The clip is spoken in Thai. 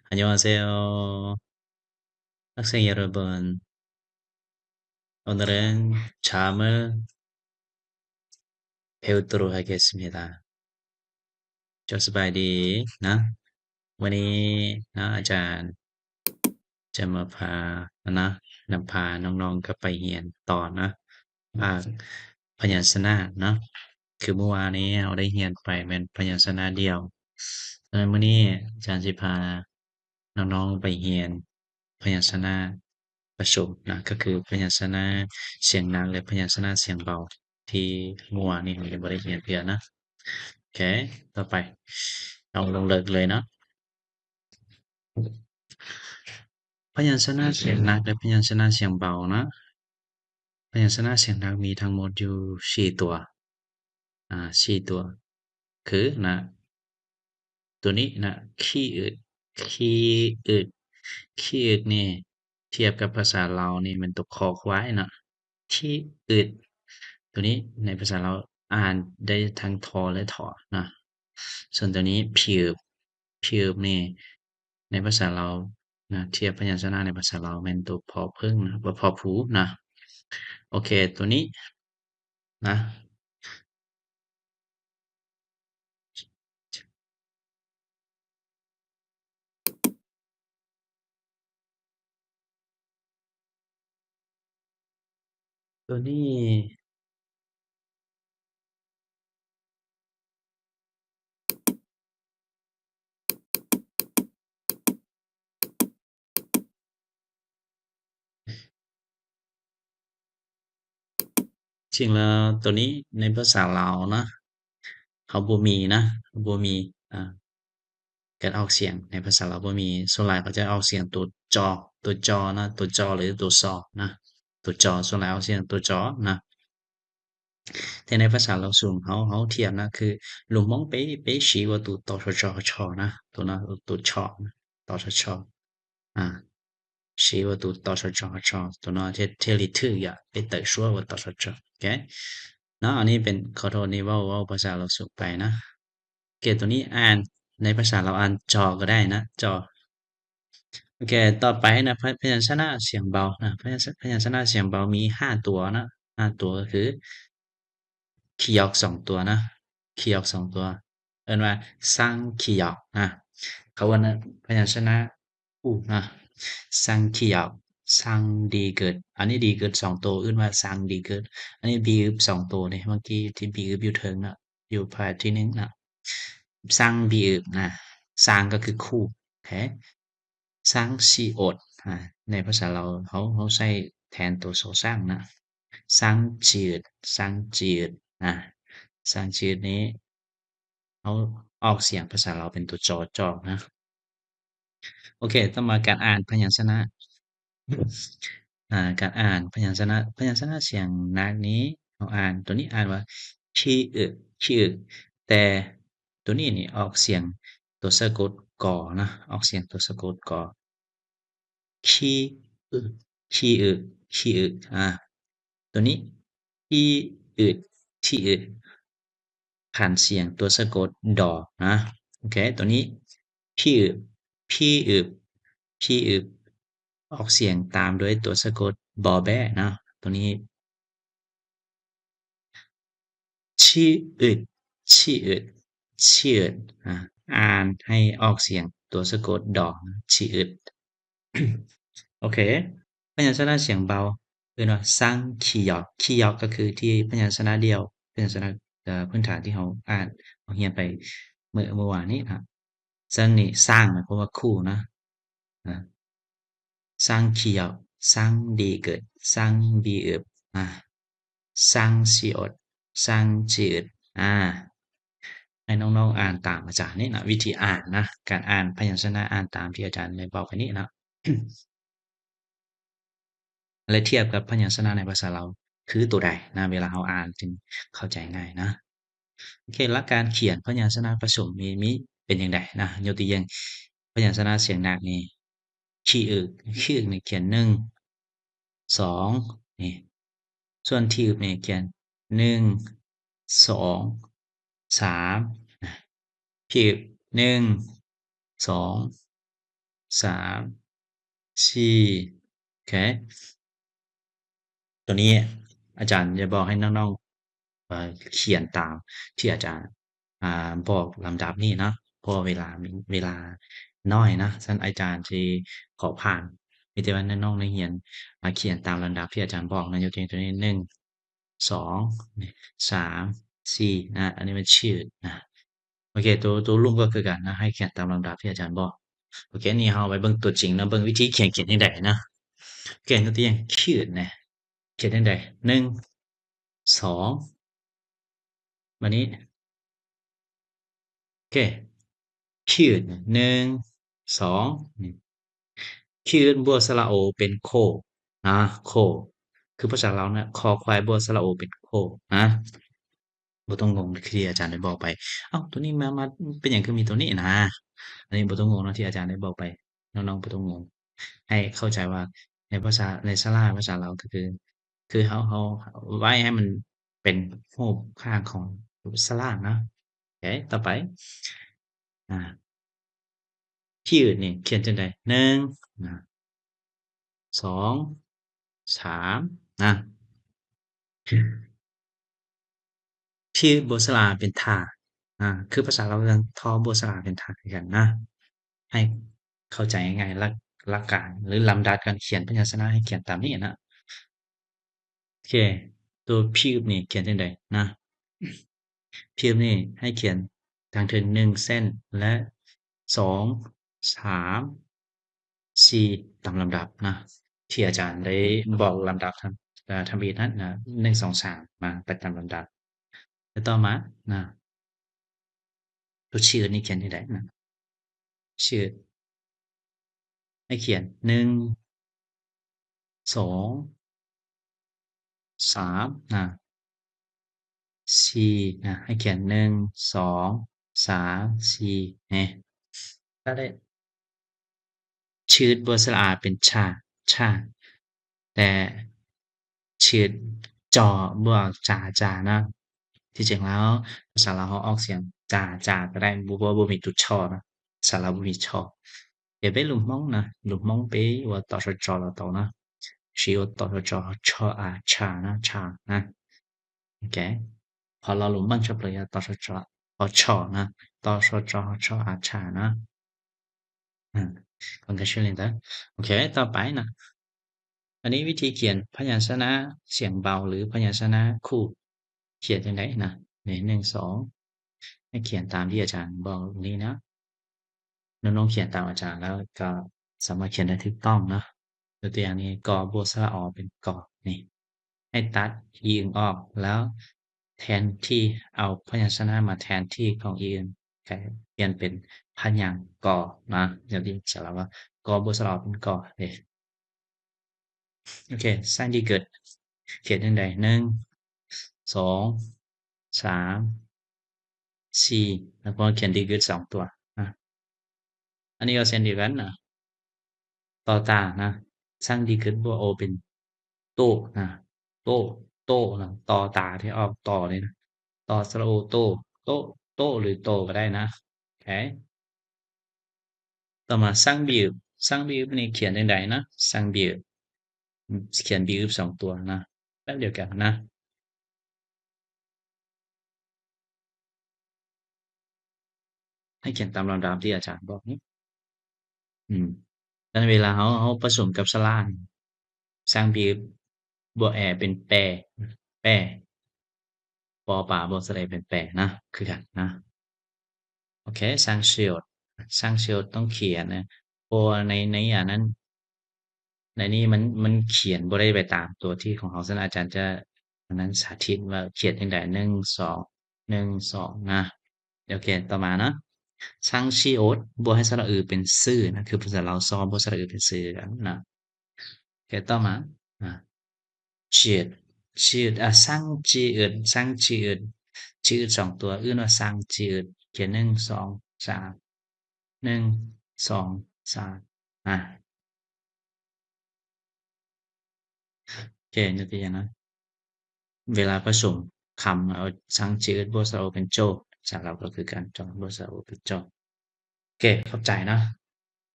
안녕하세요. 학생 여러분. 오늘은 잠을 배우도록 하겠습니다. สบายดี นะ วันนี้นะอาจารย์จะมาพานะนำพาน้องๆกลับไปเรียนต่อนะภาคพยัญชนะเนาะคือเมื่อวานนี้เราได้เรียนไปเป็นพยัญชนะเดียวดังนั้นมื้อนี้อาจารย์สิพาน้องๆไปเรียนพยัญชนะผสมนะก็คือพยัญชนะเสียงหนักและพยัญชนะเสียงเบาที่เมื่อวานนี้เรายังบ่ได้เรียนเทื่อนะโอเคต่อไปเอาลงเลิกเลยเนาะ พยัญชนะเสียงหนักและพยัญชนะเสียงเบานะพยัญชนะเสียงหนักมีทั้งหมดอยู่4ตัวคือนะตัวนี้นะขี้อึดขี้อึดขี้อึดนี่เทียบกับภาษาลาวนี่มันตัวคอควายนะขี้อึดตัวนี้ในภาษาลาวอ่านได้ทั้งทอและถอนะส่วนตัวนี้ผิวผิวนี่ในภาษาลาวนะเทียบพยัญชนะในภาษาลาวแม่นตัวพอพึ่งนะบ่พอผูนะโอเคตัวนี้นะตัวนี้จริงแล้วตัวนี้ในภาษาลาวนะเขาบ่มีนะบ่มีการออกเสียงในภาษาลาวบ่มีส่วนหลายเขาจะออกเสียงตัวจอนะตัวจอส่วนหลายออกเสียงตัวจอนะแต่ในภาษาเราสูงเขาเทียบนะคือลุงมองไปชี้ว่าตัวตอชอชอนะตัวนั้นตัวชอนะตอชอชอชี้ว่าตัวตอชอชอตัวนั้นเทลิทื่ออย่าไปเตะชั่วว่าตอชอชอโอเคเนาะอันนี้เป็นขอโทษนี่เว้าภาษาเราสูงไปนะโอเคตัวนี้อ่านในภาษาเราอ่านจอก็ได้นะจอ โอเคต่อไปนะพยัญชนะเสียงเบานะพยัญชนะเสียงเบามี5ตัวนะ5ตัวก็คือคีย์ออก2ตัวนะคีย์ออก2ตัวเอิ้นว่าสร้างคีย์ออกนะเขาว่านะพยัญชนะนะสร้างคีย์ออกสร้างดีเกิดอันนี้ดีเกิด2ตัวเอิ้นว่าสร้างดีเกิดอันนี้บีอึบ2ตัวนี่เมื่อกี้ที่บีอึบอยู่เทิงน่ะอยู่พาร์ทที่1น่ะสร้างบีอึบนะสร้างก็คือคู่โอเคสร้างชีอดในภาษาเราเขาใช้แทนตัวโซสร้างนะสร้างจืดสร้างจืดสร้างจืดนี้เขาออกเสียงภาษาเราเป็นตัวจอจอกนะโอเคต่อมาการอ่านพยัญชนะการอ่านพยัญชนะเสียงนักนี้เราอ่านตัวนี้อ่านว่าขี้อึแต่ตัวนี้นี่ออกเสียงตัวสะกดกอนะออกเสียงตัวสะกดกอขี้อึขี้อึตัวนี้ขี้อึขี้อึผ่านเสียงตัวสะกดดอนะโอเคตัวนี้พี่อึพี่อึออกเสียงตามด้วยตัวสะกดบอแบะนะตัวนี้ชีอึดชีอึดอ่านให้ออกเสียงตัวสะกดดอชีอึดโอเคพยัญชนะเสียงเบาเรียกว่าสร้างคีย์หยอกคีย์หยอกก็คือที่พยัญชนะเดียวพยัญชนะพื้นฐานที่เราอ่านเราเรียนไปเมื่อวานนี้นะซึ่งนี่สร้างหมายความว่าคู่นะนะสร้างคีย์หยอกสร้างดีเกิดสร้างบีอึบสร้างชีอดสร้างจีอึดให้น้องๆอ่านตามอาจารย์นี่นะวิธีอ่านนะการอ่านพยัญชนะอ่านตามที่อาจารย์ได้บอกไปนี่นะ และเทียบกับพยัญชนะในภาษาเราคือตัวใดนะเวลาเราอ่านจึงเข้าใจง่ายนะโอเคและการเขียนพยัญชนะผสมมีเป็นอย่างไรนะยกตัวอย่างพยัญชนะเสียงหนักนี่ขี้อึกนี่เขียน1 2นี่ส่วนที่อึบนี่เขียน1 2 3นะพี่อึบ1 2 3 4โอเคตัวนี้อาจารย์จะบอกให้น้องๆเขียนตามที่อาจารย์บอกลำดับนี้เนาะเพราะว่าเวลาน้อยนะฉะนั้นอาจารย์สิขอผ่านมีแต่ว่าน้องๆนักเรียนเขียนตามลำดับที่อาจารย์บอกนะยกตัวอย่างตัวนี้1 2นี่3 4นะอันนี้มันชื่อนะโอเคตัวรูปก็คือกันนะให้เขียนตามลำดับที่อาจารย์บอกโอเคนี่เราไปเบิ่งตัวจริงเนาะเบิ่งวิธีเขียนจั่งใดนะโอเคยกตัวอย่างชื่อนะเขียนจั่งใด1 2บัดนี้โอเคชื่อ1 2นี่ชื่อบัวสระโอเป็นโคนะโคคือภาษาลาวเนี่ยคอควายบัวสระโอเป็นโคนะบ่ต้องงงที่อาจารย์ได้บอกไปอ้าวตัวนี้มาเป็นหยังคือมีตัวนี้นะอันนี้บ่ต้องงงเนาะที่อาจารย์ได้บอกไปน้องๆบ่ต้องงงให้เข้าใจว่าในศาลาภาษาลาวก็คือเราไว้ให้มันเป็นรูปร่างของศาลาเนาะโอเคต่อไปอาที่อื่นนี่เขียนจั่งใด1นะ2 3นะที่บทสระอาเป็นท่าคือภาษาลาวเรียนทบทสระอาเป็นท่าคือกันนะให้เข้าใจง่ายๆหลักการหรือลำดับการเขียนพยัญชนะให้เขียนตามนี้นะโอเคตัวพีบนี่เขียนจั่งใดนะพีบนี่ให้เขียนทางถึง1เส้นและ2 3 4ตามลำดับนะที่อาจารย์ได้บอกลำดับทำอีกนั้นนะ1 2 3มาไปตามลำดับแล้วต่อมานะตัวชื่อนี่เขียนจั่งใดนะชื่อให้เขียน1 2 3นะ4นะให้เขียน1 2 3 4นี่ก็ได้ชื่อบทสระอาเป็นชาแต่ชื่อจอบ่ออกจานะที่จริงแล้วภาษาลาวเราออกเสียงจาก็ได้บ่มีจุดชอนะภาษาลาวบ่มีชอ 也被鲁莽呢，鲁莽被我到时找了到呢，是有到时找查呢，OK，好了，鲁莽就不要到时找查呢，到时查呢，คนก็ช่วยเล่นนะโอเคต่อไปนะอันนี้วิธีเขียนพยัญชนะเสียงเบาหรือพยัญชนะคู่เขียนจังไดนะนี่1 2ให้เขียนตามที่อาจารย์บอกนี้นะน้องๆเขียนตามอาจารย์แล้วก็สามารถเขียนได้ถูกต้องเนาะยกตัวอย่างนี้กบวกสระอเป็นกนี่ให้ตัดอีอื่นออกแล้วแทนที่เอาพยัญชนะมาแทนที่ของอีอื่นกลายเปลี่ยนเป็นพยางค์กนะอย่างที่สระว่ากบวกสระอเป็นกนี่โอเคสร้างที่เกิดเขียนจั่งใด1 2 3 4แล้วก็เขียนที่เกิด2ตัวนะอันนี้ก็เช่นเดียวกันนะต่อตานะสร้างที่เกิดบัวโอเป็นโต้นะโต้โต้นะต่อตาที่ออกต่อเลยนะต่อสระโอโต้โต้โต้หรือโตก็ได้นะโอเคต่อมาสร้างบีบสร้างบีบนี่เขียนจั่งใดนะสร้างบีบเขียนบีบ2ตัวนะแบบเดียวกันนะให้เขียนตามลำดับที่อาจารย์บอกนี้อืมแล้วเวลาเราผสมกับสระนี่สร้างบีบบัวแอเป็นแปแป้ปอป่าบ่สระเอเป็นแปนะคือกันนะ โอเคสร้าง shield ต้องเขียนนะเพราะว่าในอันนั้นในนี้มันเขียนบ่ได้ไปตามตัวที่ของเราฉะนั้นอาจารย์จะอันนั้นสาธิตว่าเขียนจั่งใด1 2 1 2นะโอเคต่อมานะสร้าง shield บ่ให้สระอือเป็นซื่อนะคือภาษาลาวสอนบ่สระอือเป็นซื่อกันนะโอเคต่อมาอา shield shield สร้าง jiut สร้าง jiut jiut 2ตัวอื่นว่าสร้าง jiut เขียน1 2 3 1 2 3อาโอเคยกตัวอย่างนะเวลาผสมคำเอาทั้งจืดบวกสระโอเป็นโจ้สำหรับเราคือการจองบวกสระโอเป็นโจ้โอเคเข้าใจนะ